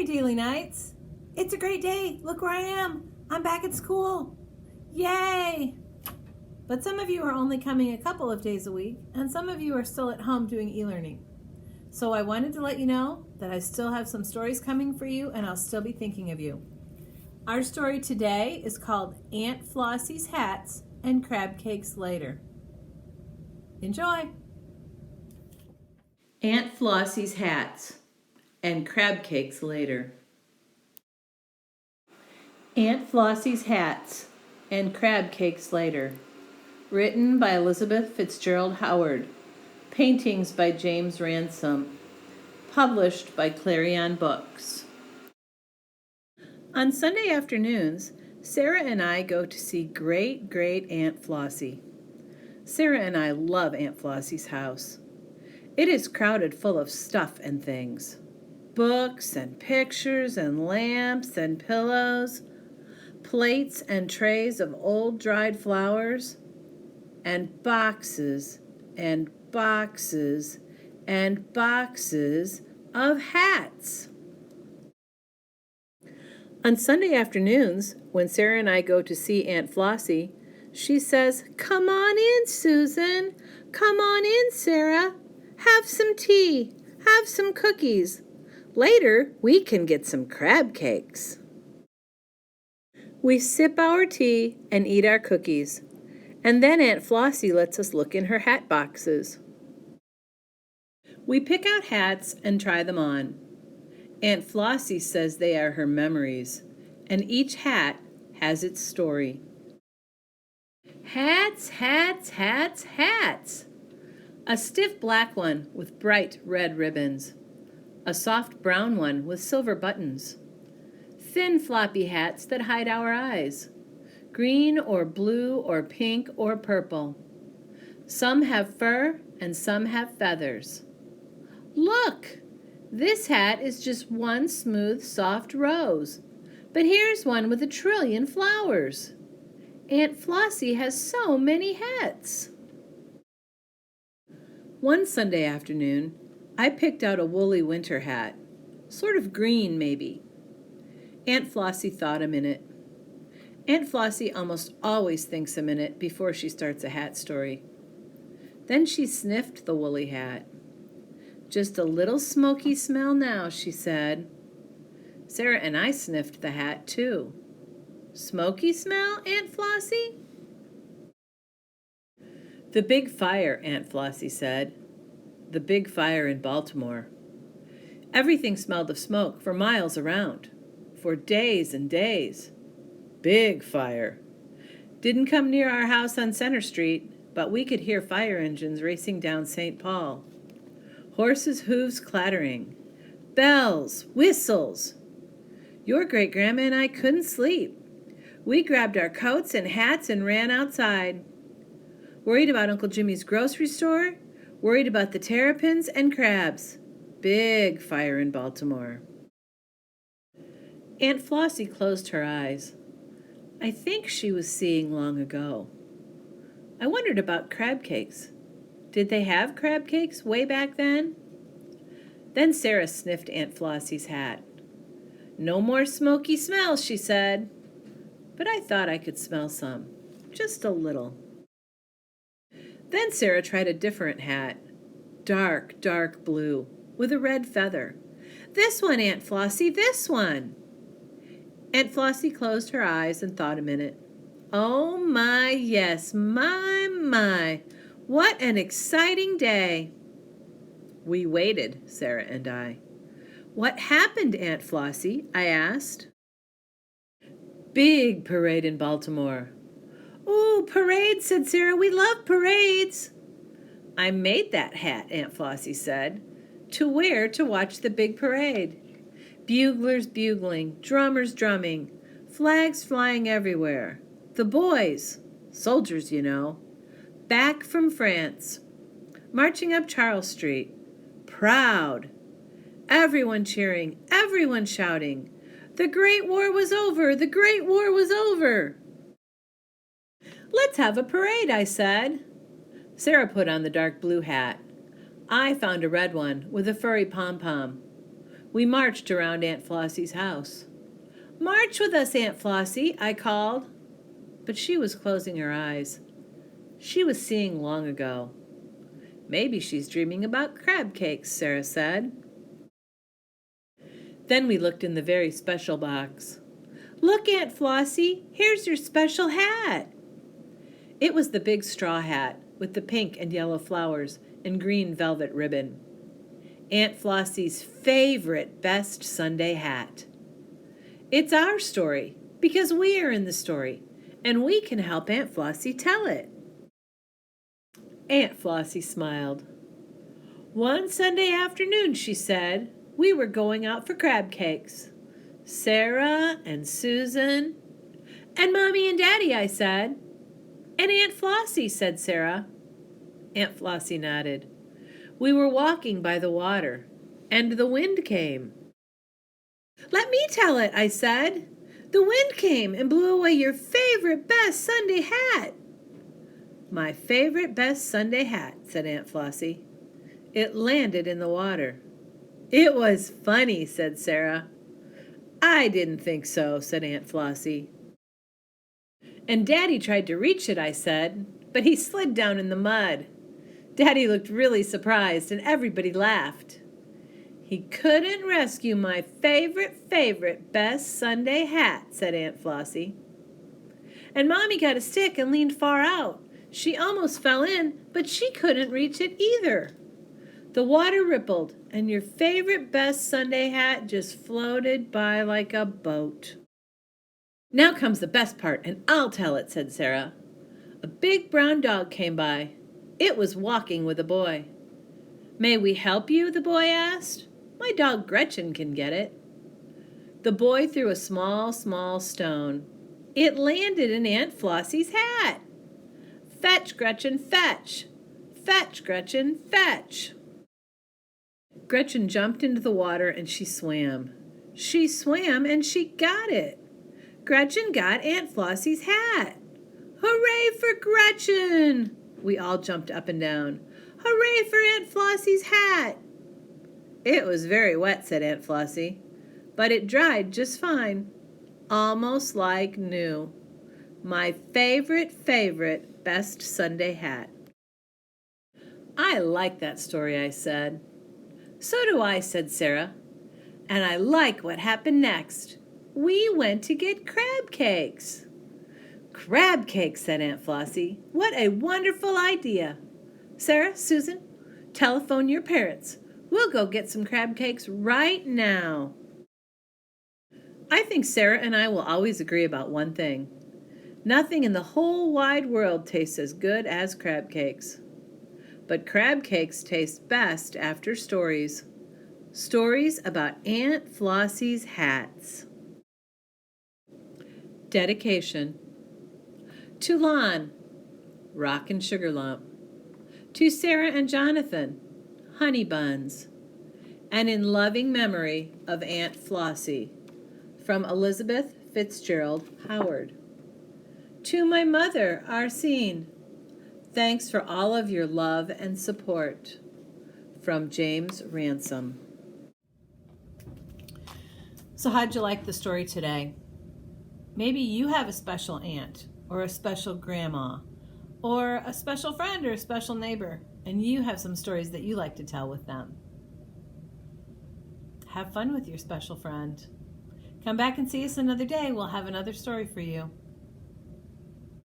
Hi, Daily Nights. It's a great day. Look where I am. I'm back at school. Yay! But some of you are only coming a couple of days a week, and some of you are still at home doing e-learning. So I wanted to let you know that I still have some stories coming for you, and I'll still be thinking of you. Our story today is called Aunt Flossie's Hats and Crab Cakes Later. Enjoy! Aunt Flossie's Hats and Crab Cakes Later. Aunt Flossie's Hats and Crab Cakes Later. Written by Elizabeth Fitzgerald Howard. Paintings by James Ransom. Published by Clarion Books. On Sunday afternoons, Sarah and I go to see great Aunt Flossie. Sarah and I love Aunt Flossie's house. It is crowded full of stuff and things. Books and pictures and lamps and pillows, plates and trays of old dried flowers, and boxes and boxes and boxes of hats. On Sunday afternoons, when Sarah and I go to see Aunt Flossie, she says, "Come on in, Susan. Come on in, Sarah. Have some tea. Have some cookies. Later, we can get some crab cakes." We sip our tea and eat our cookies, and then Aunt Flossie lets us look in her hat boxes. We pick out hats and try them on. Aunt Flossie says they are her memories, and each hat has its story. Hats, hats, hats, hats! A stiff black one with bright red ribbons. A soft brown one with silver buttons. Thin floppy hats that hide our eyes. Green or blue or pink or purple. Some have fur and some have feathers. Look! This hat is just one smooth, soft rose. But here's one with 1,000,000,000,000 flowers. Aunt Flossie has so many hats. One Sunday afternoon, I picked out a woolly winter hat. Sort of green, maybe. Aunt Flossie thought a minute. Aunt Flossie almost always thinks a minute before she starts a hat story. Then she sniffed the woolly hat. "Just a little smoky smell now," she said. Sarah and I sniffed the hat, too. "Smoky smell, Aunt Flossie?" "The big fire," Aunt Flossie said. "The big fire in Baltimore. Everything smelled of smoke for miles around, for days and days. Big fire. Didn't come near our house on Center Street, but we could hear fire engines racing down St. Paul. Horses' hooves clattering. Bells, whistles. Your great-grandma and I couldn't sleep. We grabbed our coats and hats and ran outside. Worried about Uncle Jimmy's grocery store, worried about the terrapins and crabs. Big fire in Baltimore." Aunt Flossie closed her eyes. I think she was seeing long ago. I wondered about crab cakes. Did they have crab cakes way back then? Then Sarah sniffed Aunt Flossie's hat. "No more smoky smells," she said. But I thought I could smell some, just a little. Then Sarah tried a different hat, dark blue, with a red feather. "This one, Aunt Flossie, this one." Aunt Flossie closed her eyes and thought a minute. "Oh my, yes, my, what an exciting day." We waited, Sarah and I. "What happened, Aunt Flossie?" I asked. "Big parade in Baltimore." "Ooh, parades," said Sarah. "We love parades." "I made that hat," Aunt Flossie said, "to wear to watch the big parade. Buglers bugling, drummers drumming, flags flying everywhere. The boys, soldiers, you know, back from France, marching up Charles Street, proud. Everyone cheering, everyone shouting, 'The Great War was over! The Great War was over!'" "Let's have a parade," I said. Sarah put on the dark blue hat. I found a red one with a furry pom-pom. We marched around Aunt Flossie's house. "March with us, Aunt Flossie," I called. But she was closing her eyes. She was seeing long ago. "Maybe she's dreaming about crab cakes," Sarah said. Then we looked in the very special box. "Look, Aunt Flossie, here's your special hat." It was the big straw hat with the pink and yellow flowers and green velvet ribbon. Aunt Flossie's favorite best Sunday hat. It's our story because we are in the story, and we can help Aunt Flossie tell it. Aunt Flossie smiled. "One Sunday afternoon," she said, "we were going out for crab cakes. Sarah and Susan." "And Mommy and Daddy," I said. "And Aunt Flossie," said Sarah. Aunt Flossie nodded. "We were walking by the water, and the wind came." "Let me tell it," I said. "The wind came and blew away your favorite best Sunday hat." "My favorite best Sunday hat," said Aunt Flossie. "It landed in the water." "It was funny," said Sarah. "I didn't think so," said Aunt Flossie. "And Daddy tried to reach it," I said, "but he slid down in the mud." Daddy looked really surprised, and everybody laughed. "He couldn't rescue my favorite best Sunday hat," said Aunt Flossie. "And Mommy got a stick and leaned far out. She almost fell in, but she couldn't reach it either. The water rippled, and your favorite best Sunday hat just floated by like a boat." "Now comes the best part, and I'll tell it," said Sarah. "A big brown dog came by. It was walking with a boy." "May we help you?" the boy asked. "My dog Gretchen can get it." The boy threw a small stone. It landed in Aunt Flossie's hat. "Fetch, Gretchen, fetch! Fetch, Gretchen, fetch!" Gretchen jumped into the water and she swam. She swam and she got it. Gretchen got Aunt Flossie's hat. "Hooray for Gretchen!" We all jumped up and down. "Hooray for Aunt Flossie's hat!" "It was very wet," said Aunt Flossie, "but it dried just fine. Almost like new. My favorite best Sunday hat." "I like that story," I said. "So do I," said Sarah. "And I like what happened next. We went to get crab cakes." "Crab cakes," said Aunt Flossie. "What a wonderful idea. Sarah, Susan, telephone your parents. We'll go get some crab cakes right now." I think Sarah and I will always agree about one thing. Nothing in the whole wide world tastes as good as crab cakes. But crab cakes taste best after stories. Stories about Aunt Flossie's hats. Dedication. To Lon, Rock and Sugar Lump. To Sarah and Jonathan, Honey Buns. And in loving memory of Aunt Flossie, from Elizabeth Fitzgerald Howard. To my mother, Arsene, thanks for all of your love and support. From James Ransom. So how'd you like the story today? Maybe you have a special aunt or a special grandma or a special friend or a special neighbor, and you have some stories that you like to tell with them. Have fun with your special friend. Come back and see us another day. We'll have another story for you.